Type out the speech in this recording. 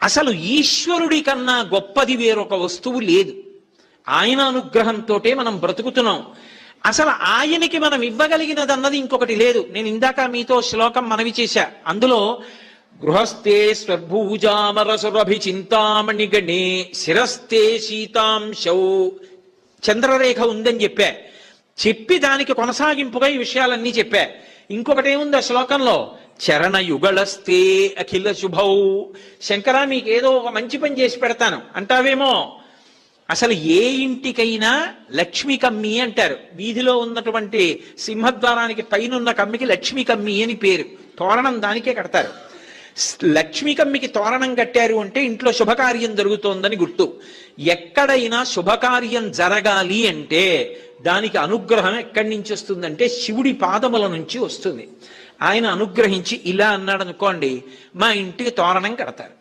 అసలు ఈశ్వరుడి కన్నా గొప్పది వేరొక వస్తువు లేదు. ఆయన అనుగ్రహంతో మనం బ్రతుకుతున్నాం. అసలు ఆయనకి మనం ఇవ్వగలిగినది అన్నది ఇంకొకటి లేదు. నేను ఇందాక మీతో శ్లోకం మనవి చేశా. అందులో గృహస్థే స్వర్భూజామరసురభి చింతామణి గణే శిరస్థే శీతాంశౌ చంద్రరేఖ ఉందని చెప్పి దానికి కొనసాగింపుగా ఈ విషయాలన్నీ చెప్పా. ఇంకొకటి ఏముంది ఆ శ్లోకంలో? చరణ యుగళస్తే అఖిల శుభౌ. శంకరా, మీకేదో ఒక మంచి పని చేసి పెడతాను అంటావేమో. అసలు ఏ ఇంటికైనా లక్ష్మీ కమ్మి అంటారు. వీధిలో ఉన్నటువంటి సింహద్వారానికి పైనున్న కమ్మికి లక్ష్మీ కమ్మి అని పేరు. తోరణం దానికే కడతారు. లక్ష్మీ కమ్మికి తోరణం కట్టారు అంటే ఇంట్లో శుభకార్యం జరుగుతోందని గుర్తు. ఎక్కడైనా శుభకార్యం జరగాలి అంటే దానికి అనుగ్రహం ఎక్కడి నుంచి వస్తుందంటే శివుడి పాదముల నుంచి వస్తుంది. ఆయన అనుగ్రహించి ఇలా అన్నాడు అనుకోండి, మా ఇంటికి తోరణం కడతారు.